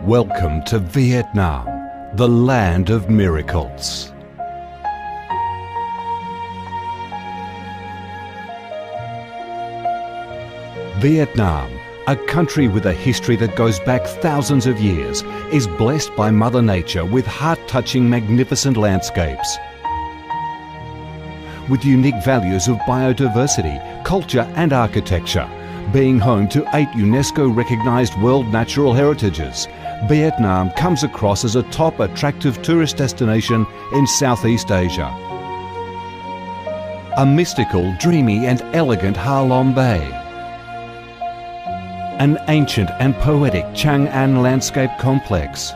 Welcome to Vietnam, the land of miracles. Vietnam, a country with a history that goes back thousands of years, is blessed by Mother Nature with heart-touching, magnificent landscapes. With unique values of biodiversity, culture and architecture, being home to 8 UNESCO-recognised World Natural Heritages, Vietnam comes across as a top attractive tourist destination in Southeast Asia. A mystical, dreamy and elegant Ha Long Bay. An ancient and poetic Chang An landscape complex.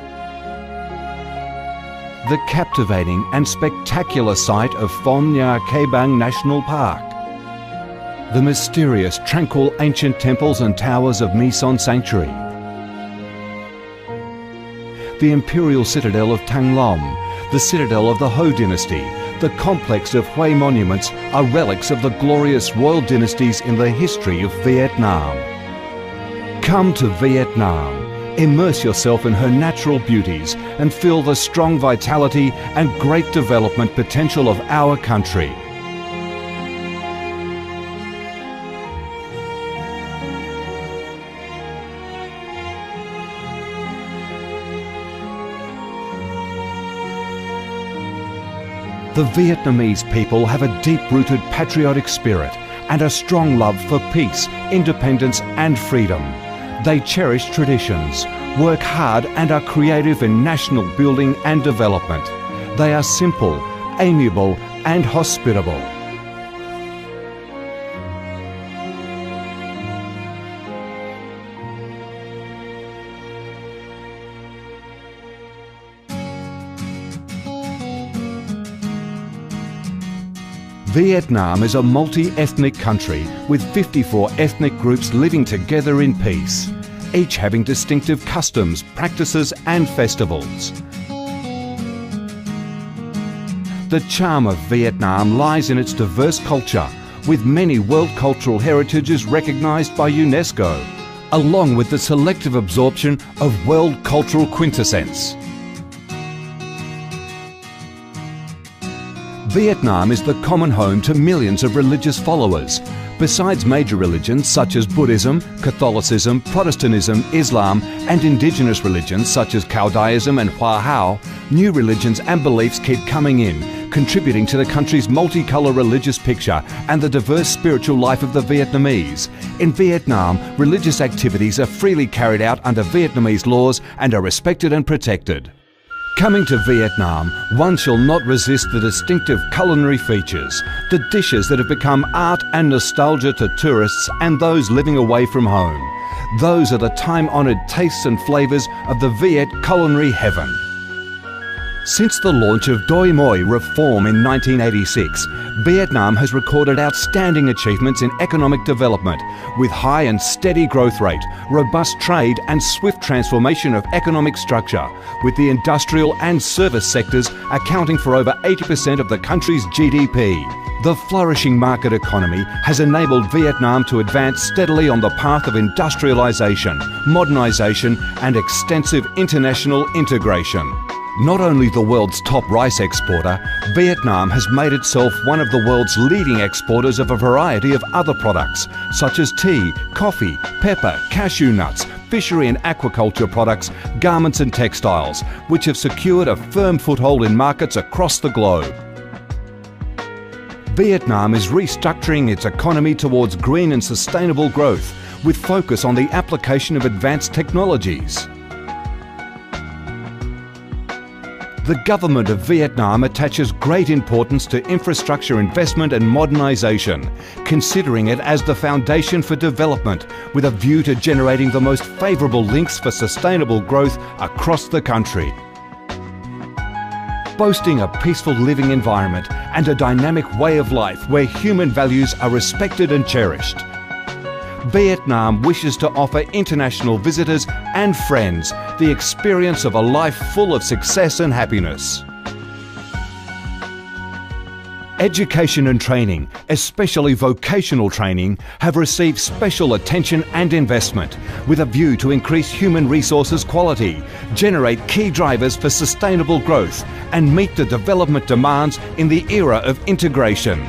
The captivating and spectacular site of Phong Nha Ke Bang National Park. The mysterious, tranquil ancient temples and towers of My Son Sanctuary. The imperial citadel of Thăng Long, the citadel of the Ho dynasty, the complex of Hue monuments are relics of the glorious royal dynasties in the history of Vietnam. Come to Vietnam, immerse yourself in her natural beauties and feel the strong vitality and great development potential of our country. The Vietnamese people have a deep-rooted patriotic spirit and a strong love for peace, independence and freedom. They cherish traditions, work hard and are creative in national building and development. They are simple, amiable and hospitable. Vietnam is a multi-ethnic country with 54 ethnic groups living together in peace, each having distinctive customs, practices and festivals. The charm of Vietnam lies in its diverse culture, with many World Cultural Heritages recognised by UNESCO, along with the selective absorption of World Cultural Quintessence. Vietnam is the common home to millions of religious followers. Besides major religions such as Buddhism, Catholicism, Protestantism, Islam and indigenous religions such as Caodaism and Hoa Hao, new religions and beliefs keep coming in, contributing to the country's multicolour religious picture and the diverse spiritual life of the Vietnamese. In Vietnam, religious activities are freely carried out under Vietnamese laws and are respected and protected. Coming to Vietnam, one shall not resist the distinctive culinary features, the dishes that have become art and nostalgia to tourists and those living away from home. Those are the time-honoured tastes and flavours of the Viet culinary heaven. Since the launch of Doi Moi reform in 1986, Vietnam has recorded outstanding achievements in economic development, with high and steady growth rate, robust trade and swift transformation of economic structure, with the industrial and service sectors accounting for over 80% of the country's GDP. The flourishing market economy has enabled Vietnam to advance steadily on the path of industrialisation, modernisation and extensive international integration. Not only the world's top rice exporter, Vietnam has made itself one of the world's leading exporters of a variety of other products, such as tea, coffee, pepper, cashew nuts, fishery and aquaculture products, garments and textiles, which have secured a firm foothold in markets across the globe. Vietnam is restructuring its economy towards green and sustainable growth, with focus on the application of advanced technologies. The government of Vietnam attaches great importance to infrastructure investment and modernisation, considering it as the foundation for development, with a view to generating the most favourable links for sustainable growth across the country. Boasting a peaceful living environment and a dynamic way of life where human values are respected and cherished, Vietnam wishes to offer international visitors and friends the experience of a life full of success and happiness. Education and training, especially vocational training, have received special attention and investment with a view to increase human resources quality, generate key drivers for sustainable growth and meet the development demands in the era of integration.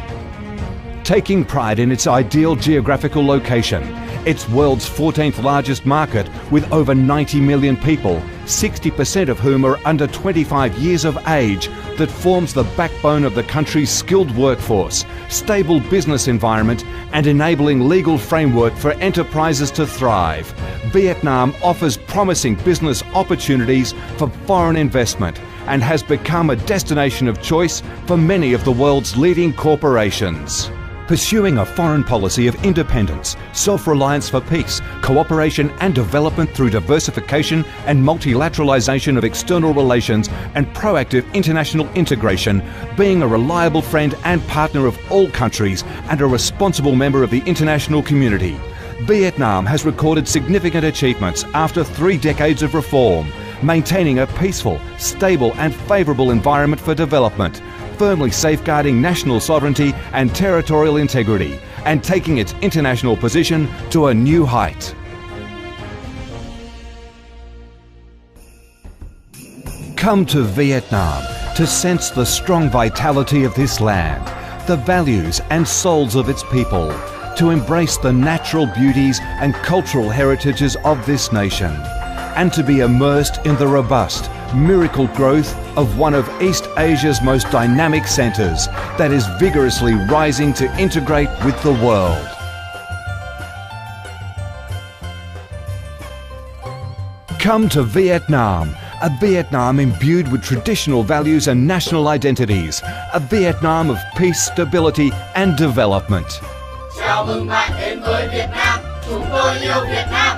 Taking pride in its ideal geographical location, its world's 14th largest market with over 90 million people, 60% of whom are under 25 years of age, that forms the backbone of the country's skilled workforce, stable business environment and enabling legal framework for enterprises to thrive. Vietnam offers promising business opportunities for foreign investment and has become a destination of choice for many of the world's leading corporations. Pursuing a foreign policy of independence, self-reliance for peace, cooperation and development through diversification and multilateralization of external relations and proactive international integration, being a reliable friend and partner of all countries and a responsible member of the international community. Vietnam has recorded significant achievements after 3 decades of reform, maintaining a peaceful, stable and favourable environment for development, firmly safeguarding national sovereignty and territorial integrity, and taking its international position to a new height. Come to Vietnam to sense the strong vitality of this land, the values and souls of its people, to embrace the natural beauties and cultural heritages of this nation, and to be immersed in the robust, miracle growth of one of East Asia's most dynamic centres that is vigorously rising to integrate with the world. Come to Vietnam, a Vietnam imbued with traditional values and national identities, a Vietnam of peace, stability and development. Chào mừng bạn đến với Việt Nam, chúng tôi yêu Việt Nam.